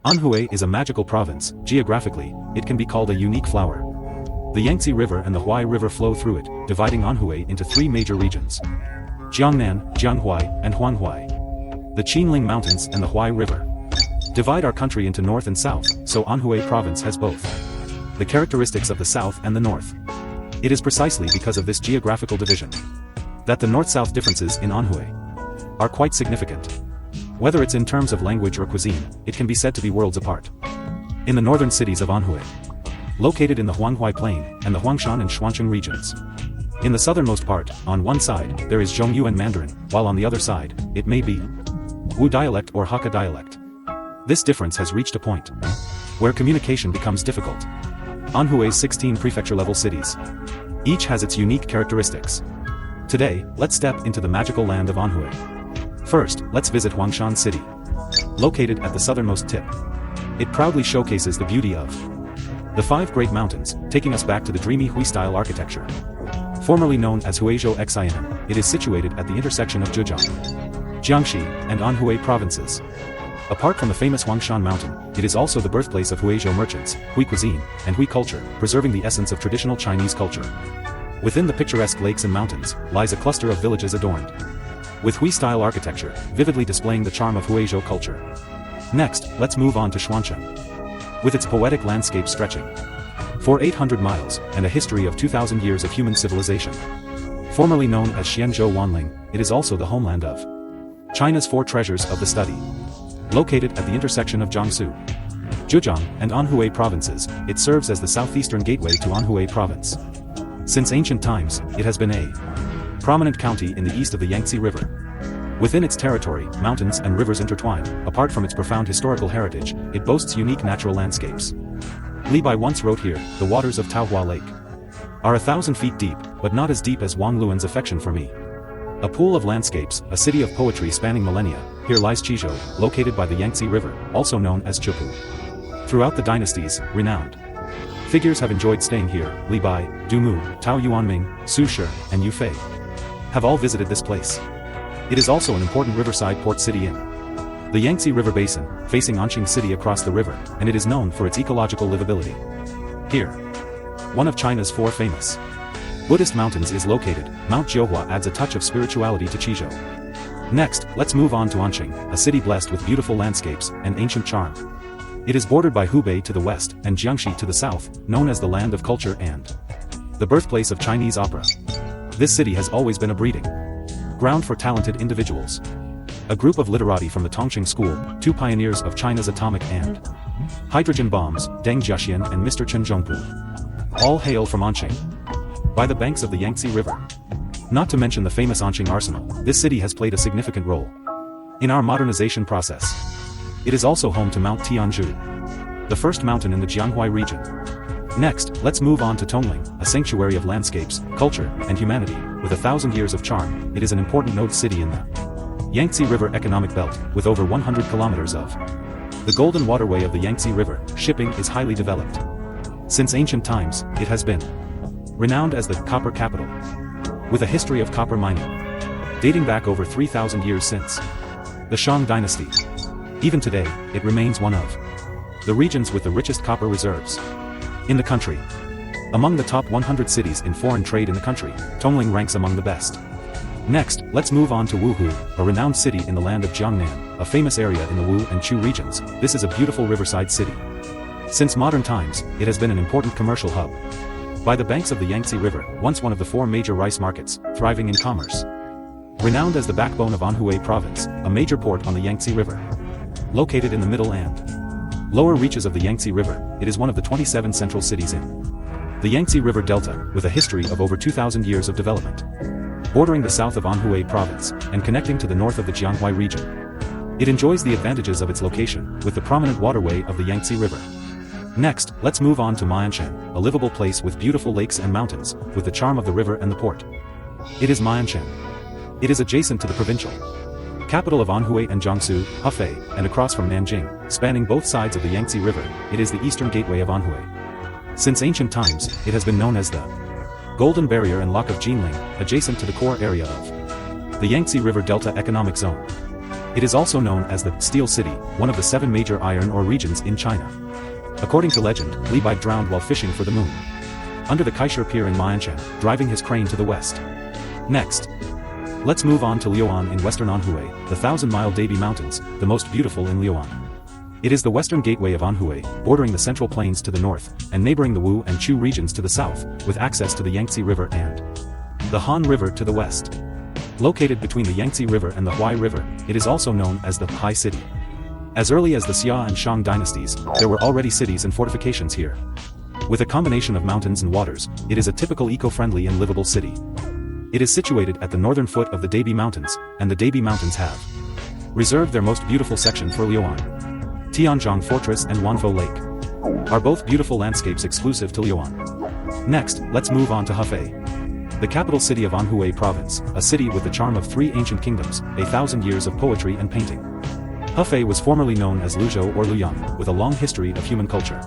Anhui is a magical province. Geographically, it can be called a unique flower. The Yangtze River and the Huai River flow through it, dividing Anhui into three major regions: Jiangnan, Jianghuai, and Huanhuai. The Qinling Mountains and the Huai River divide our country into north and south, so Anhui province has both the characteristics of the south and the north. It is precisely because of this geographical division that the north-south differences in Anhui are quite significant. Whether it's in terms of language or cuisine, it can be said to be worlds apart. In the northern cities of Anhui, located in the Huanghai Plain and the Huangshan and Shuancheng regions. In the southernmost part, on one side, there is Zhongyuan Mandarin, while on the other side, it may be Wu dialect or Hakka dialect. This difference has reached a point where communication becomes difficult. Anhui's 16 prefecture-level cities each has its unique characteristics. Today, let's step into the magical land of Anhui. First, let's visit Huangshan City. Located at the southernmost tip, it proudly showcases the beauty of the five great mountains, taking us back to the dreamy Hui-style architecture. Formerly known as Huizhou Xian, it is situated at the intersection of Zhejiang, Jiangxi, and Anhui provinces. Apart from the famous Huangshan Mountain, it is also the birthplace of Huizhou merchants, Hui cuisine, and Hui culture, preserving the essence of traditional Chinese culture. Within the picturesque lakes and mountains, lies a cluster of villages adorned with Hui-style architecture, vividly displaying the charm of Huizhou culture. Next, let's move on to Shuancheng. With its poetic landscape stretching for 800 miles, and a history of 2,000 years of human civilization. Formerly known as Xianzhou Wanling, it is also the homeland of China's four treasures of the study. Located at the intersection of Jiangsu, Zhejiang, and Anhui provinces, it serves as the southeastern gateway to Anhui province. Since ancient times, it has been a prominent county in the east of the Yangtze River. Within its territory, mountains and rivers intertwine. Apart from its profound historical heritage, it boasts unique natural landscapes. Li Bai once wrote here, "The waters of Taohua Lake are 1,000 feet deep, but not as deep as Wang Luan's affection for me." A pool of landscapes, a city of poetry spanning millennia, here lies Qizhou, located by the Yangtze River, also known as Zhepu. Throughout the dynasties, renowned figures have enjoyed staying here. Li Bai, Du Mu, Tao Yuanming, Su Shi, and Yu Fei have all visited this place. It is also an important riverside port city in the Yangtze River Basin, facing Anqing City across the river, and it is known for its ecological livability. Here, one of China's four famous Buddhist mountains is located. Mount Jiuhua adds a touch of spirituality to Qizhou. Next, let's move on to Anqing, a city blessed with beautiful landscapes and ancient charm. It is bordered by Hubei to the west and Jiangxi to the south, known as the land of culture and the birthplace of Chinese opera. This city has always been a breeding ground for talented individuals. A group of literati from the Tongqing school, two pioneers of China's atomic and hydrogen bombs, Deng Jiaxian and Mr. Chen Zhongpu, all hail from Anqing, by the banks of the Yangtze River. Not to mention the famous Anqing Arsenal, this city has played a significant role in our modernization process. It is also home to Mount Tianzhu, the first mountain in the Jianghuai region. Next, let's move on to Tongling, a sanctuary of landscapes, culture, and humanity. With 1,000 years of charm, it is an important node city in the Yangtze River economic belt. With over 100 kilometers of the golden waterway of the Yangtze River, shipping is highly developed. Since ancient times, it has been renowned as the copper capital, with a history of copper mining dating back over 3,000 years since the Shang dynasty. Even today, it remains one of the regions with the richest copper reserves in the country. Among the top 100 cities in foreign trade in the country, Tongling ranks among the best. Next, let's move on to Wuhu, a renowned city in the land of Jiangnan, a famous area in the Wu and Chu regions. This is a beautiful riverside city. Since modern times, it has been an important commercial hub. By the banks of the Yangtze River, once one of the four major rice markets, thriving in commerce. Renowned as the backbone of Anhui province, a major port on the Yangtze River. Located in the middle and lower reaches of the Yangtze River, it is one of the 27 central cities in the Yangtze River Delta, with a history of over 2,000 years of development. Bordering the south of Anhui province, and connecting to the north of the Jianghuai region. It enjoys the advantages of its location, with the prominent waterway of the Yangtze River. Next, let's move on to Mayanshan, a livable place with beautiful lakes and mountains, with the charm of the river and the port. It is Mayanshan. It is adjacent to the provincial capital of Anhui and Jiangsu, Hefei, and across from Nanjing, spanning both sides of the Yangtze River, it is the eastern gateway of Anhui. Since ancient times, it has been known as the Golden Barrier and Lock of Jinling, adjacent to the core area of the Yangtze River Delta Economic Zone. It is also known as the Steel City, one of the 7 major iron ore regions in China. According to legend, Li Bai drowned while fishing for the moon under the Kaisher Pier in Mianchan, driving his crane to the west. Next, let's move on to Liuan in western Anhui, the 1,000-mile Debi Mountains, the most beautiful in Liuan. It is the western gateway of Anhui, bordering the Central Plains to the north, and neighboring the Wu and Chu regions to the south, with access to the Yangtze River and the Han River to the west. Located between the Yangtze River and the Huai River, it is also known as the Hai City. As early as the Xia and Shang dynasties, there were already cities and fortifications here. With a combination of mountains and waters, it is a typical eco-friendly and livable city. It is situated at the northern foot of the Debi Mountains, and the Debi Mountains have reserved their most beautiful section for Liuan. Tianzhong Fortress and Wanfo Lake are both beautiful landscapes exclusive to Liuan. Next, let's move on to Hefei, the capital city of Anhui Province, a city with the charm of 3 ancient kingdoms, 1,000 years of poetry and painting. Hefei was formerly known as Luzhou or Luyang, with a long history of human culture.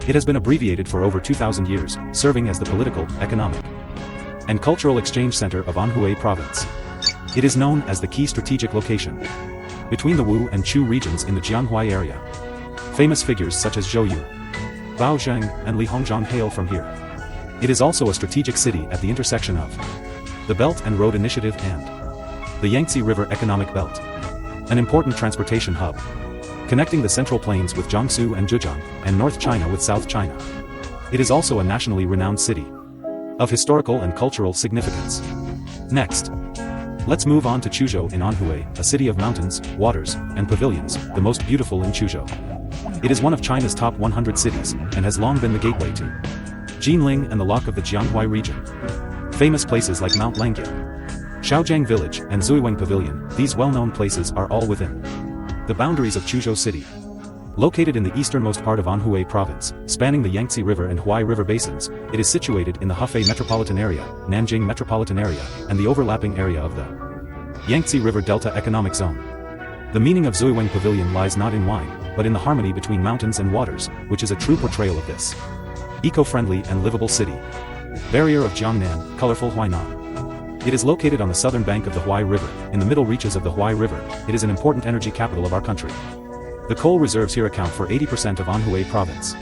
It has been abbreviated for over 2,000 years, serving as the political, economic, and cultural exchange center of Anhui Province. It is known as the key strategic location between the Wu and Chu regions in the Jianhui area. Famous figures such as Zhou Yu, Bao Zheng, and Li Hongzhang hail from here. It is also a strategic city at the intersection of the Belt and Road Initiative and the Yangtze River Economic Belt, an important transportation hub, connecting the Central Plains with Jiangsu and Zhejiang, and North China with South China. It is also a nationally renowned city of historical and cultural significance. Next, let's move on to Chuzhou in Anhui, a city of mountains, waters, and pavilions, the most beautiful in Chuzhou. It is one of China's top 100 cities, and has long been the gateway to Jinling and the Lock of the Jianghui region. Famous places like Mount Langya, Shaojiang Village, and Zuiweng Pavilion, these well-known places are all within the boundaries of Chuzhou City. Located in the easternmost part of Anhui Province, spanning the Yangtze River and Huai River basins, it is situated in the Hefei metropolitan area, Nanjing metropolitan area, and the overlapping area of the Yangtze River Delta Economic Zone. The meaning of Zuiweng Pavilion lies not in wine, but in the harmony between mountains and waters, which is a true portrayal of this eco-friendly and livable city. Barrier of Jiangnan, colorful Huainan. It is located on the southern bank of the Huai River, in the middle reaches of the Huai River. It is an important energy capital of our country. The coal reserves here account for 80% of Anhui Province.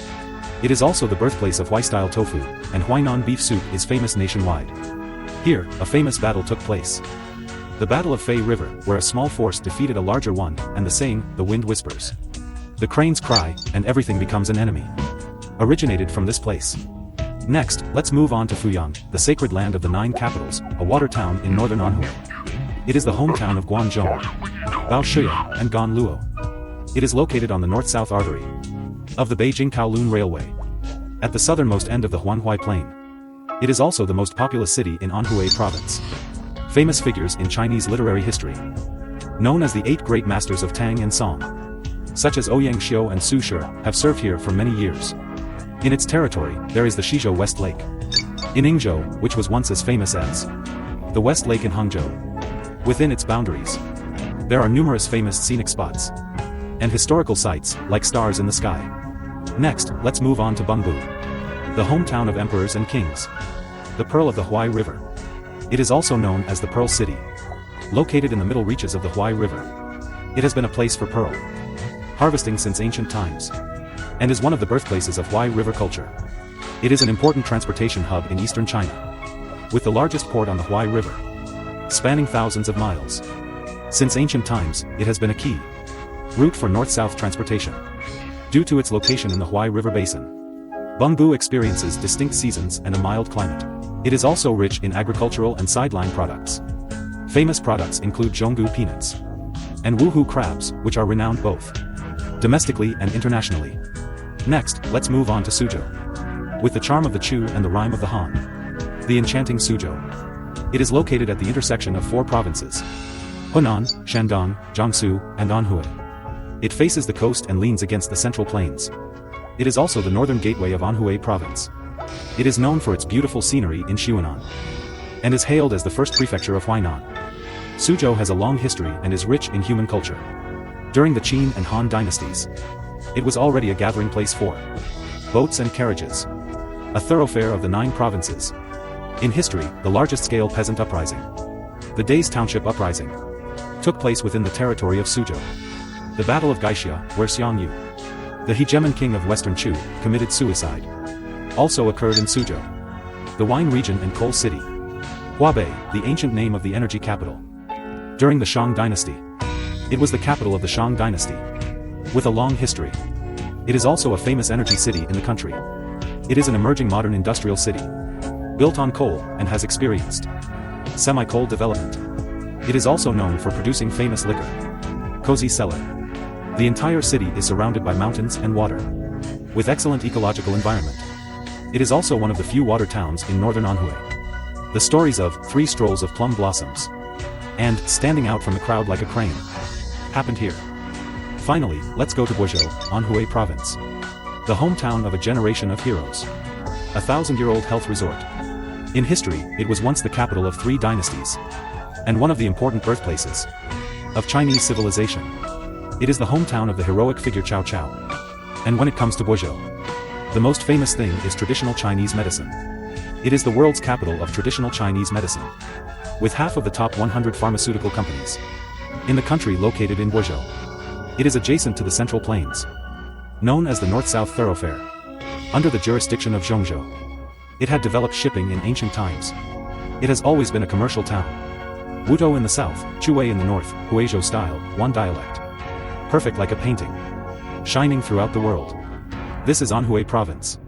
It is also the birthplace of Huai-style tofu, and Huainan beef soup is famous nationwide. Here, a famous battle took place. The Battle of Fei River, where a small force defeated a larger one, and the saying, "The wind whispers, the cranes cry, and everything becomes an enemy," originated from this place. Next, let's move on to Fuyang, the sacred land of the 9 capitals, a water town in northern Anhui. It is the hometown of Guanzhong, Baoshuya, and Ganluo. It is located on the north-south artery of the Beijing-Kowloon Railway, at the southernmost end of the Huanhui Plain. It is also the most populous city in Anhui Province. Famous figures in Chinese literary history, known as the 8 great masters of Tang and Song, such as Ouyang Xiu and Su Shi, have served here for many years. In its territory, there is the Shizhou West Lake in Yingzhou, which was once as famous as the West Lake in Hangzhou. Within its boundaries, there are numerous famous scenic spots and historical sites, like stars in the sky. Next, let's move on to Bengbu, the hometown of emperors and kings, the pearl of the Huai River. It is also known as the Pearl City. Located in the middle reaches of the Huai River, it has been a place for pearl harvesting since ancient times, and is one of the birthplaces of Huai River culture. It is an important transportation hub in eastern China, with the largest port on the Huai River, spanning thousands of miles. Since ancient times, it has been a key route for north-south transportation. Due to its location in the Huai River basin, Bengbu experiences distinct seasons and a mild climate. It is also rich in agricultural and sideline products. Famous products include Zhonggu peanuts and Wuhu crabs, which are renowned both domestically and internationally. Next, let's move on to Suzhou, with the charm of the Chu and the rhyme of the Han, the enchanting Suzhou. It is located at the intersection of 4 provinces: Hunan, Shandong, Jiangsu, and Anhui. It faces the coast and leans against the Central Plains. It is also the northern gateway of Anhui Province. It is known for its beautiful scenery in Xiunan, and is hailed as the first prefecture of Huainan. Suzhou has a long history and is rich in human culture. During the Qin and Han dynasties, it was already a gathering place for boats and carriages, a thoroughfare of the 9 provinces. In history, the largest-scale peasant uprising, the Days Township Uprising, took place within the territory of Suzhou. The Battle of Gaixia, where Xiang Yu, the hegemon king of Western Chu, committed suicide, also occurred in Suzhou. The wine region and coal city, Huabei, the ancient name of the energy capital. During the Shang dynasty, it was the capital of the Shang dynasty, with a long history. It is also a famous energy city in the country. It is an emerging modern industrial city, built on coal and has experienced semi-coal development. It is also known for producing famous liquor, Cozy Cellar. The entire city is surrounded by mountains and water, with excellent ecological environment. It is also one of the few water towns in northern Anhui. The stories of 3 strolls of plum blossoms and standing out from the crowd like a crane happened here. Finally, let's go to Guizhou, Anhui province, the hometown of a generation of heroes, a 1,000-year-old health resort. In history, it was once the capital of 3 dynasties, and one of the important birthplaces of Chinese civilization. It is the hometown of the heroic figure Cao Cao. And when it comes to Guizhou, the most famous thing is traditional Chinese medicine. It is the world's capital of traditional Chinese medicine, with half of the top 100 pharmaceutical companies in the country located in Guizhou. It is adjacent to the Central Plains, known as the North-South Thoroughfare, under the jurisdiction of Zhongzhou. It had developed shipping in ancient times. It has always been a commercial town. Wutou in the south, Chuwei in the north, Huizhou style, one dialect. Perfect like a painting, shining throughout the world. This is Anhui province.